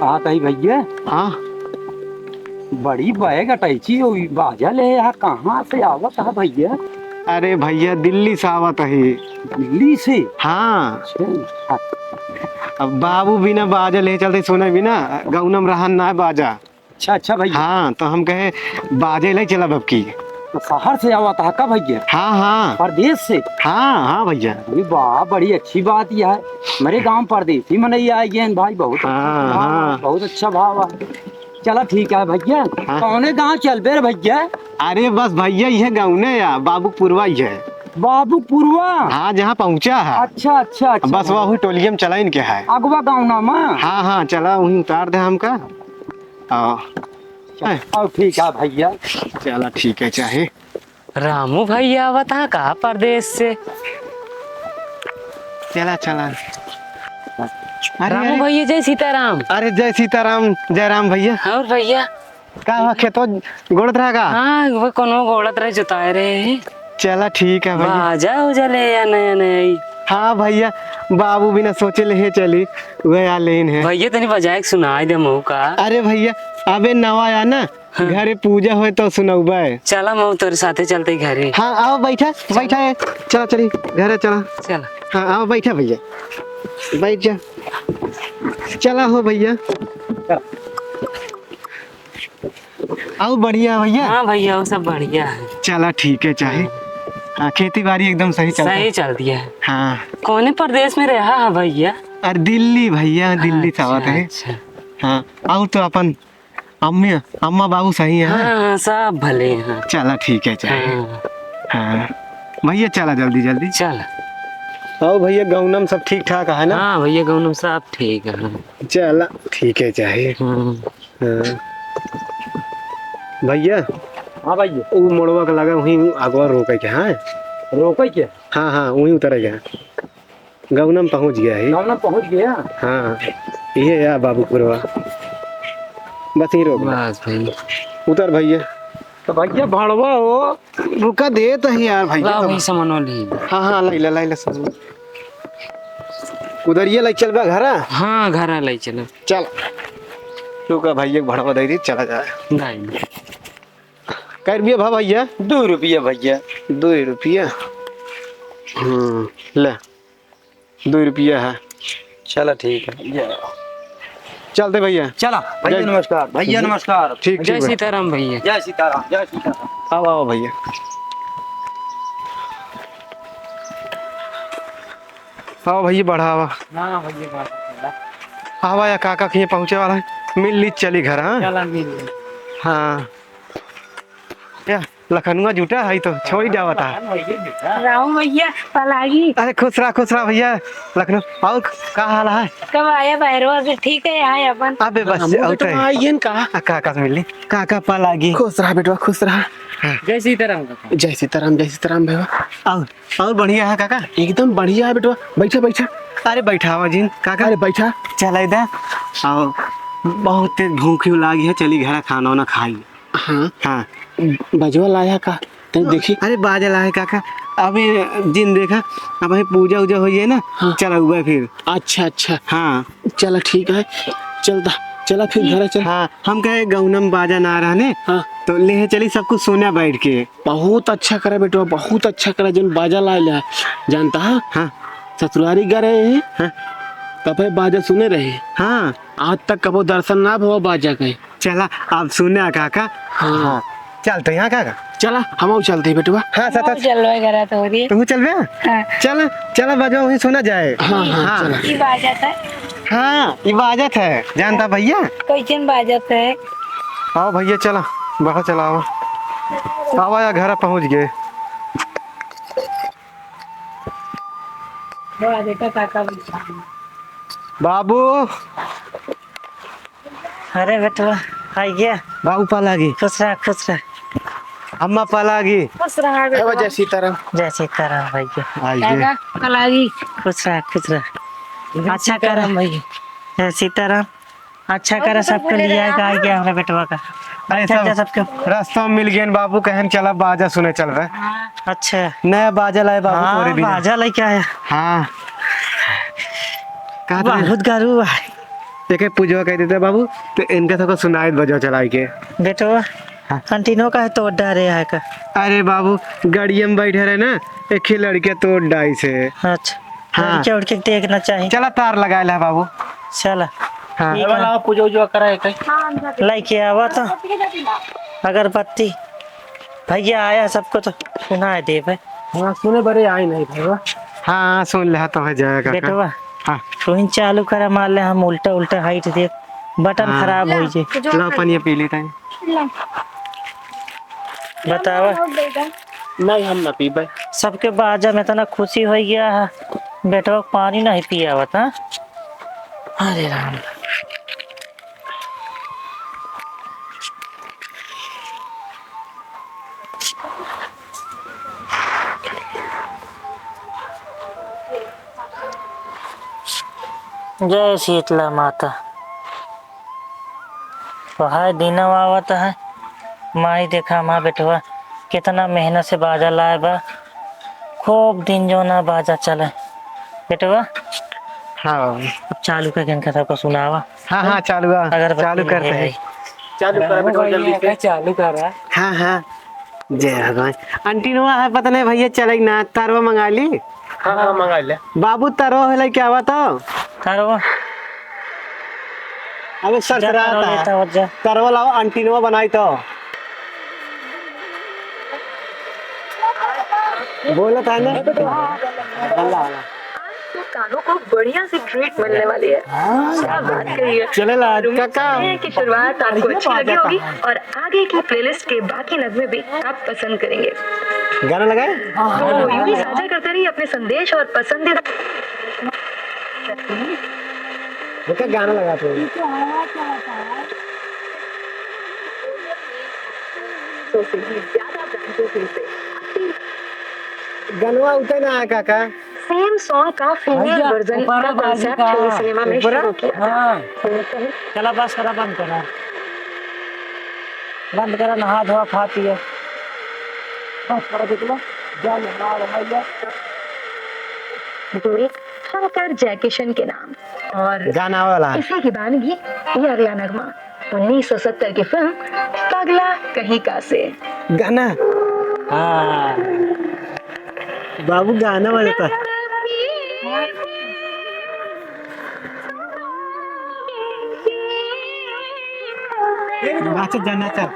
कहा कही भैया। हाँ बड़ी बैग अटैची हुई बाजा ले यहाँ कहाँ से आवत है भैया? अरे भैया दिल्ली से आवत है। दिल्ली से? हाँ अच्छा अब बाबू बिना बाजा ले चलते सुने बिना गौनम रहन ना बाजा। अच्छा भैया। हाँ तो हम कहे बाजे ले चला अब की। तो शहर से आवत है का भैया? हाँ हाँ परदेश से? हाँ हाँ भैया। अरे वाह बड़ी अच्छी बात यह है। मेरे गांव परदेसी मनैया आई हैं भाई। बहुत हाँ, हाँ। बहुत अच्छा भाव है। चला ठीक है भैया। हाँ। कौने गाँव चल बे भैया? अरे बस भैया यह गाँव ने या बाबू पुरवा ही है। बाबू पुरवा? हाँ जहाँ पहुँचा है। अच्छा बस वही टोलियम चला इनके है। अगवा गाँव नाम? हाँ हाँ चला वहीं उतार दे हमका। ठीक है भैया। चला ठीक है चाहे। रामू भैया आवत है कहा परदेश से? चला चला। रामू भैया जय सीताराम। अरे जय सीताराम जय राम भैया। और भैया का खेतो गोड़त रहेगा? हाँ वो कोनो गोड़त रहे जुताए रहे। चला ठीक है भैया। बाजा उजले या नया नया? हाँ भैया बाबू बिना सोचे ले चली वह लेन है। भैया तनी बजाए सुनाई दे मऊ का। अरे भैया अबे नवा आया ना। हाँ। घरे पूजा हो तो सुनौबे। चला मऊ तेरे साथे चलते घरे। हाँ आओ बैठा बैठा है। चला चली घरे चला। चला हाँ आओ बैठा भैया बैठ जा। चला हो भैया आओ बढ़िया भैया। हाँ भैया वो सब बढ़िया है। चला ठीक है चाहे। हाँ खेती बाड़ी एकदम सही चल दिया है। हाँ कौने प्रदेश में रहा है भैया? अरे दिल्ली भैया दिल्ली से आवत है। हाँ आओ तो अपन अम्मा बाबू सही है? हाँ सब भले हैं। चला ठीक है चाहे। हाँ भैया चला जल्दी जल्दी चल। आओ भैया गौनम सब ठीक ठाक है ना? हाँ भैया गौनम सब ठीक है। चला ठीक है चाहे। भैया हाँ भैया वो मोड़वा का लगा वहीं अगवा रोके के। हाँ रोके के? हाँ हाँ वहीं उतरेगा। गौनम पहुंच गया है। गौनम पहुंच गया? हाँ ये या बाबूपुरवा बस ही रोक बस भैया उतर भैया। तो भैया भाड़वा हो रुका दे तो ही यार भैया। लाओ भाई सामान वाली। हाँ हाँ लाई सब उधर ये लाई चल बा घर। हाँ घर ले चलो। चल रुका भैया भाड़वा दे दी चला जाए। नहीं कै रुपया भा भैया? 2 रुपया भैया। 2 रुपया। ले 2 रुपया है। चला ठीक है। चलते भैया। चला भैया नमस्कार। भैया नमस्कार। ठीक जय सीताराम भैया। जय सीताराम जय सीताराम। आओ आओ भैया। आओ भैया बढ़ावा। हाँ भैया आवा या काका कहीं पहुंचे वाला है। मिल ली चली घर। हाँ चला मिल। हाँ या लखनुआ जुटा है तो छोड़ जावा था। राम भैया पलागी। अरे खुश रहा भैया लखनऊ। और का हाल है? कब आया बैरवा से? ठीक है यहाँ अपन। अबे बस आइए का काका से मिली। काका पालागी। खुश रहा बेटवा खुश रहा। जय सीताराम काका। जय सीताराम भैया। और बढ़िया है काका? एकदम बढ़िया है बेटवा। बैठा बैठा। अरे बैठा हुआ जी काका। अरे बैठा। चल इधर आओ बहुत तेज भूख लागी है। चली घर खाना वाना खाई। हाँ हाँ बजवा लाया का तो देखी। अरे बाजा लाया काका अभी जिन देखा अब पूजा उजा हुई है ना। हाँ। चला हुआ फिर। अच्छा हाँ चला ठीक है चला फिर घर चल। हाँ हम कहे गौनम बाजा ना रहने। हाँ तो ले चली सब कुछ सोना बैठ के। बहुत अच्छा करे बेटवा बहुत अच्छा करे जन बाजा लाया जानता है। हाँ ससुरारी गए हैं तब बाजा सुने रहे। हाँ आज तक कबो दर्शन ना हुआ बाजा के। चला आप सुने काका। हाँ चलते यहाँ काका। चला हम चलते बेटवा। हाँ चलवा करा तो हो रही है। तू चल बे। हाँ। चला बाजा वहीं सुना जाए। हाँ ये बाजत है। हाँ ये बाजत है जानता भैया। कैसन बाजत है? आओ भैया चला बढ़ा चला आवा या घर पहुँच गए। काका बाबू अरे बेटवा आइए। बाबू पालागी। खुश रह। अम्मा पालागी। खुश रहा। जय सीताराम भैया। आइए पलागी। खुश रह। अच्छा करा भैया। जय सीताराम। अच्छा करा सबके लिए आ गया हमारे बेटवा का। अरे सबके रास्ता में मिल गए बाबू कहन चला बाजा सुने चल रहा। अच्छा नया बाजा लाए बाबू। हाँ बाजा लेके आया। हाँ बहुत गारू है। एक पूजवा कह देते बाबू तो इनका थोड़ा सुनाई बजा चलाई के। बेटवा कंटिन्यू का है तो डरे है का। अरे बाबू गाड़िया में बैठे रहे ना एक ही लड़के तोड़ डाई से। अच्छा हाँ। लड़के उड़के के देखना चाहिए। चला तार लगा ला बाबू। चला हाँ ठीक है। पूजा उजा करा है लेके आवा तो अगरबत्ती भैया आया सबको तो सुना दे भाई। हाँ सुने बड़े आए नहीं भाई। हाँ सुन ले तो हो जाएगा काका। बेटवा हाँ तू ही चालू करा मान ले हम उल्टा उल्टा हाइट देख बटन हाँ। खराब हो जे। ला पानी पी लेता है। बतावा नहीं हम ना पी भाई। सबके बाजा में इतना खुशी हो गया है बेटवा को पानी नहीं पिया हुआ था। अरे राम जय शीतला माता। वह दिन आवत है माई देखा माँ बेटवा कितना मेहनत से बाजा लाए बा। खूब दिन जो ना बाजा चले बेटवा। हाँ अब चालू करके इनका सबको सुनावा। हाँ हाँ चालू अगरबत्ती चालू करते ले हैं। आई। चालू कर बेटा जल्दी से। चालू कर रहा है। हाँ हाँ जय भगवान। आंटी नुआ है पता नहीं भैया चलेगी ना तारवा मंगा ली। हाँ हाँ मंगा ले। बाबू तारवा है क्या हुआ तो तारवा अबे सर जा तारवा लेता आता हो जा। तारवा लाओ आंटी नुआ बनाई तो बोला था ना। तो कानों को बढ़िया सी ट्रीट मिलने वाली है। क्या बात कही है। चले ला उम्मीद काका। है कि शुरुआत आपको अच्छी लगी होगी और आगे की प्लेलिस्ट के बाकी नगमे भी आप पसंद करेंगे। गाना लगाए। तो यूं ही साझा करते रहिए अपने संदेश और पसंदीदा। क्या गाना लगाते हो। तो फिर भी ज्यादा ब्रांचों से गनवा उतर ना काका। सेम सॉन्ग का फीमेल वर्जन का कॉन्सेप्ट फिल्म सिनेमा में शुरू किया था। चला बस करा बंद करा नहा धोआ खा पिए। दूरी शंकर जयकिशन के नाम और गाना वाला इसी की बानगी ये अगला नगमा 1970 की फिल्म पगला कहीं का से। गाना। हाँ बाबू गाना वाले था। नाच जाना चल।